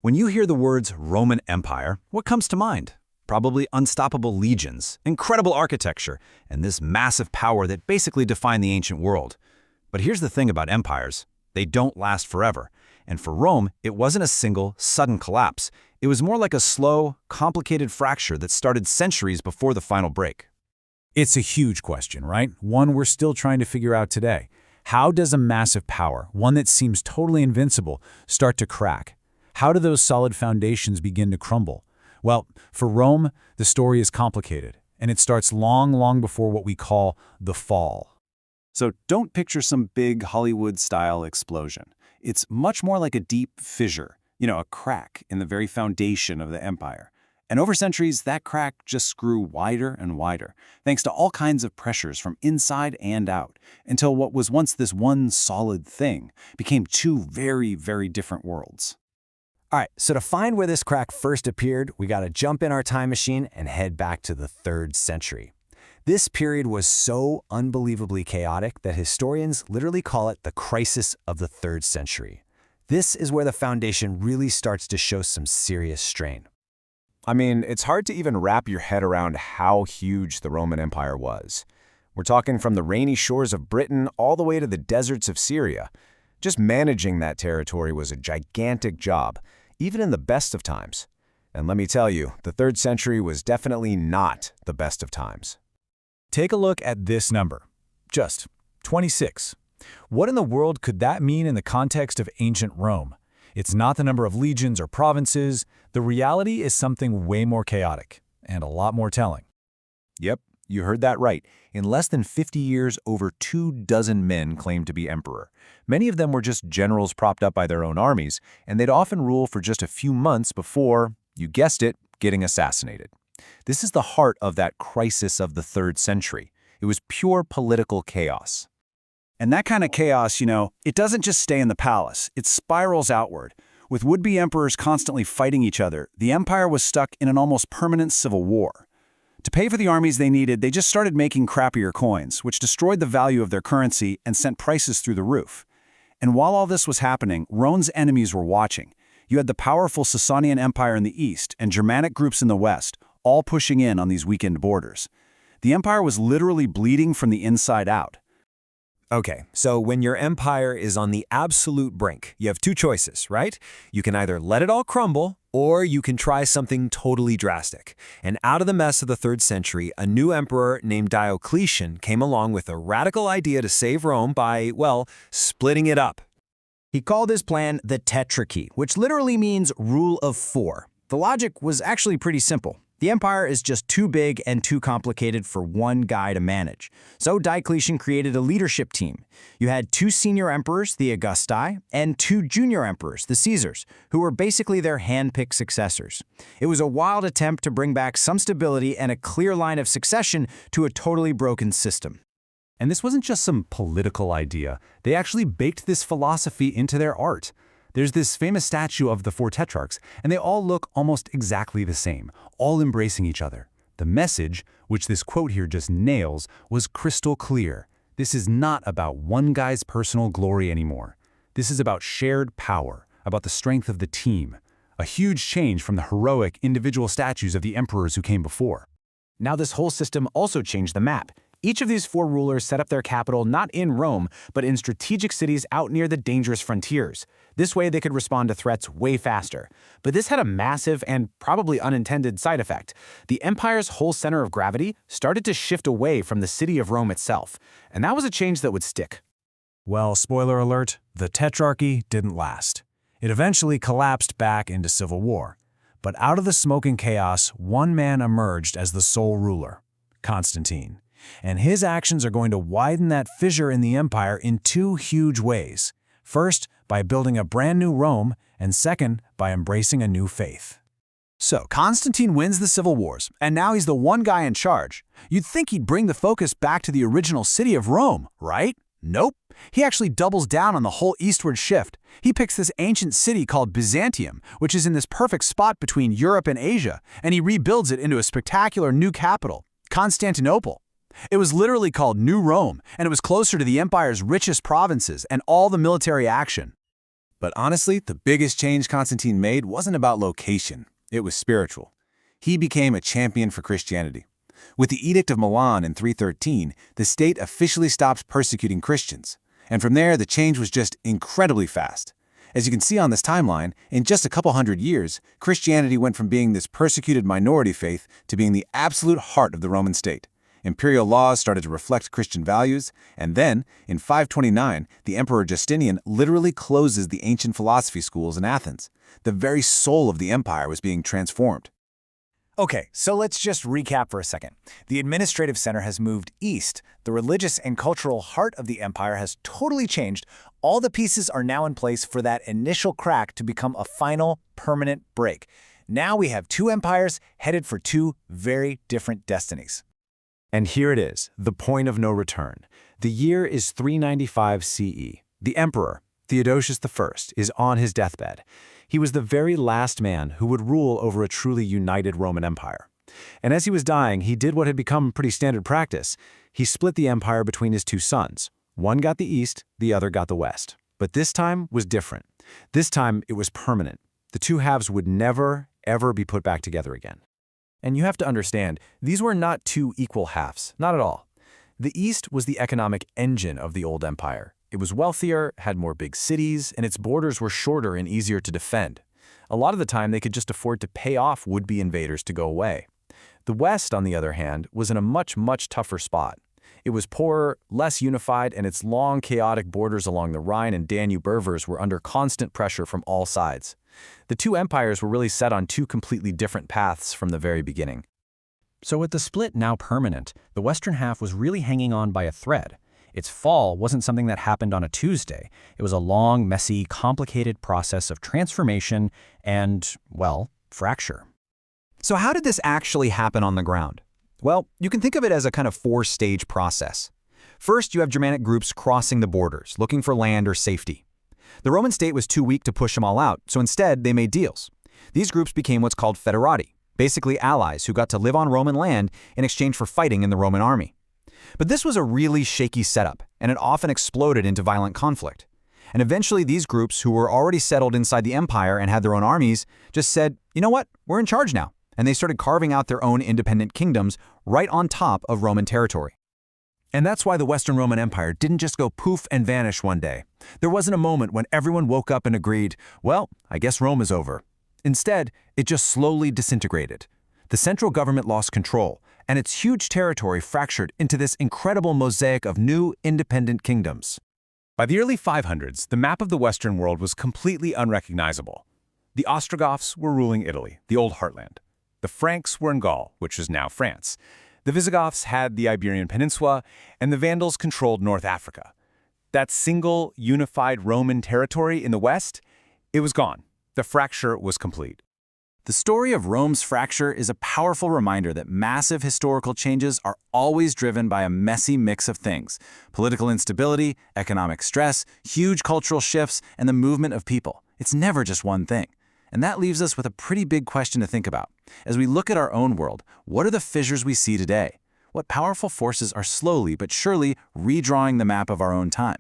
When you hear the words Roman Empire, what comes to mind? Probably unstoppable legions, incredible architecture, and this massive power that basically defined the ancient world. But here's the thing about empires. They don't last forever. And for Rome, it wasn't a single, sudden collapse. It was more like a slow, complicated fracture that started centuries before the final break. It's a huge question, right? One we're still trying to figure out today. How does a massive power, one that seems totally invincible, start to crack? How do those solid foundations begin to crumble? Well, for Rome, the story is complicated, and it starts long, long before what we call the fall. So don't picture some big Hollywood-style explosion. It's much more like a deep fissure, a crack in the very foundation of the empire. And over centuries, that crack just grew wider and wider, thanks to all kinds of pressures from inside and out, until what was once this one solid thing became two very, very different worlds. All right, so to find where this crack first appeared, we got to jump in our time machine and head back to the 3rd century. This period was so unbelievably chaotic that historians literally call it the crisis of the 3rd century. This is where the foundation really starts to show some serious strain. I mean, it's hard to even wrap your head around how huge the Roman Empire was. We're talking from the rainy shores of Britain all the way to the deserts of Syria. Just managing that territory was a gigantic job, even in the best of times. And let me tell you, the 3rd century was definitely not the best of times. Take a look at this number. Just 26. What in the world could that mean in the context of ancient Rome? It's not the number of legions or provinces. The reality is something way more chaotic and a lot more telling. Yep, you heard that right. In less than 50 years, over 24 men claimed to be emperor. Many of them were just generals propped up by their own armies, and they'd often rule for just a few months before, you guessed it, getting assassinated. This is the heart of that crisis of the 3rd century. It was pure political chaos. And that kind of chaos, it doesn't just stay in the palace. It spirals outward. With would-be emperors constantly fighting each other, the empire was stuck in an almost permanent civil war. To pay for the armies they needed, they just started making crappier coins, which destroyed the value of their currency and sent prices through the roof. And while all this was happening, Rome's enemies were watching. You had the powerful Sasanian Empire in the east and Germanic groups in the west, all pushing in on these weakened borders. The empire was literally bleeding from the inside out. Okay, so when your empire is on the absolute brink, you have two choices, right? You can either let it all crumble, or you can try something totally drastic. And out of the mess of the 3rd century, a new emperor named Diocletian came along with a radical idea to save Rome by, well, splitting it up. He called his plan the Tetrarchy, which literally means rule of 4. The logic was actually pretty simple. The empire is just too big and too complicated for one guy to manage. So Diocletian created a leadership team. You had 2 senior emperors, the Augusti, and 2 junior emperors, the Caesars, who were basically their hand-picked successors. It was a wild attempt to bring back some stability and a clear line of succession to a totally broken system. And this wasn't just some political idea. They actually baked this philosophy into their art. There's this famous statue of the 4 tetrarchs, and they all look almost exactly the same, all embracing each other. The message, which this quote here just nails, was crystal clear. This is not about one guy's personal glory anymore. This is about shared power, about the strength of the team. A huge change from the heroic individual statues of the emperors who came before. Now this whole system also changed the map. Each of these 4 rulers set up their capital not in Rome, but in strategic cities out near the dangerous frontiers. This way they could respond to threats way faster. But this had a massive and probably unintended side effect. The empire's whole center of gravity started to shift away from the city of Rome itself, and that was a change that would stick. Well, spoiler alert, the Tetrarchy didn't last. It eventually collapsed back into civil war. But out of the smoking chaos, one man emerged as the sole ruler, Constantine. And his actions are going to widen that fissure in the empire in 2 huge ways. First, by building a brand new Rome, and second, by embracing a new faith. So, Constantine wins the civil wars, and now he's the one guy in charge. You'd think he'd bring the focus back to the original city of Rome, right? Nope. He actually doubles down on the whole eastward shift. He picks this ancient city called Byzantium, which is in this perfect spot between Europe and Asia, and he rebuilds it into a spectacular new capital, Constantinople. It was literally called New Rome, and it was closer to the empire's richest provinces and all the military action. But honestly, the biggest change Constantine made wasn't about location. It was spiritual. He became a champion for Christianity. With the Edict of Milan in 313, the state officially stopped persecuting Christians. And from there, the change was just incredibly fast. As you can see on this timeline, in just a couple hundred years, Christianity went from being this persecuted minority faith to being the absolute heart of the Roman state. Imperial laws started to reflect Christian values, and then, in 529, the Emperor Justinian literally closes the ancient philosophy schools in Athens. The very soul of the empire was being transformed. Okay, so let's just recap for a second. The administrative center has moved east. The religious and cultural heart of the empire has totally changed. All the pieces are now in place for that initial crack to become a final, permanent break. Now we have two empires headed for two very different destinies. And here it is, the point of no return. The year is 395 CE. The emperor, Theodosius I, is on his deathbed. He was the very last man who would rule over a truly united Roman Empire. And as he was dying, he did what had become pretty standard practice. He split the empire between his two sons. One got the east, the other got the west. But this time was different. This time it was permanent. The two halves would never, ever be put back together again. And you have to understand, these were not two equal halves, not at all. The East was the economic engine of the old empire. It was wealthier, had more big cities, and its borders were shorter and easier to defend. A lot of the time, they could just afford to pay off would-be invaders to go away. The West, on the other hand, was in a much, much tougher spot. It was poorer, less unified, and its long, chaotic borders along the Rhine and Danube rivers were under constant pressure from all sides. The two empires were really set on two completely different paths from the very beginning. So with the split now permanent, the western half was really hanging on by a thread. Its fall wasn't something that happened on a Tuesday. It was a long, messy, complicated process of transformation and, well, fracture. So how did this actually happen on the ground? Well, you can think of it as a kind of four-stage process. First, you have Germanic groups crossing the borders, looking for land or safety. The Roman state was too weak to push them all out, so instead they made deals. These groups became what's called foederati, basically allies who got to live on Roman land in exchange for fighting in the Roman army. But this was a really shaky setup, and it often exploded into violent conflict. And eventually these groups, who were already settled inside the empire and had their own armies, just said, you know what, we're in charge now. And they started carving out their own independent kingdoms right on top of Roman territory. And that's why the Western Roman Empire didn't just go poof and vanish one day. There wasn't a moment when everyone woke up and agreed, well, I guess Rome is over. Instead, it just slowly disintegrated. The central government lost control, and its huge territory fractured into this incredible mosaic of new, independent kingdoms. By the early 500s, the map of the Western world was completely unrecognizable. The Ostrogoths were ruling Italy, the old heartland. The Franks were in Gaul, which is now France. The Visigoths had the Iberian Peninsula, and the Vandals controlled North Africa. That single, unified Roman territory in the West, it was gone. The fracture was complete. The story of Rome's fracture is a powerful reminder that massive historical changes are always driven by a messy mix of things: political instability, economic stress, huge cultural shifts, and the movement of people. It's never just one thing. And that leaves us with a pretty big question to think about. As we look at our own world, what are the fissures we see today? What powerful forces are slowly but surely redrawing the map of our own time?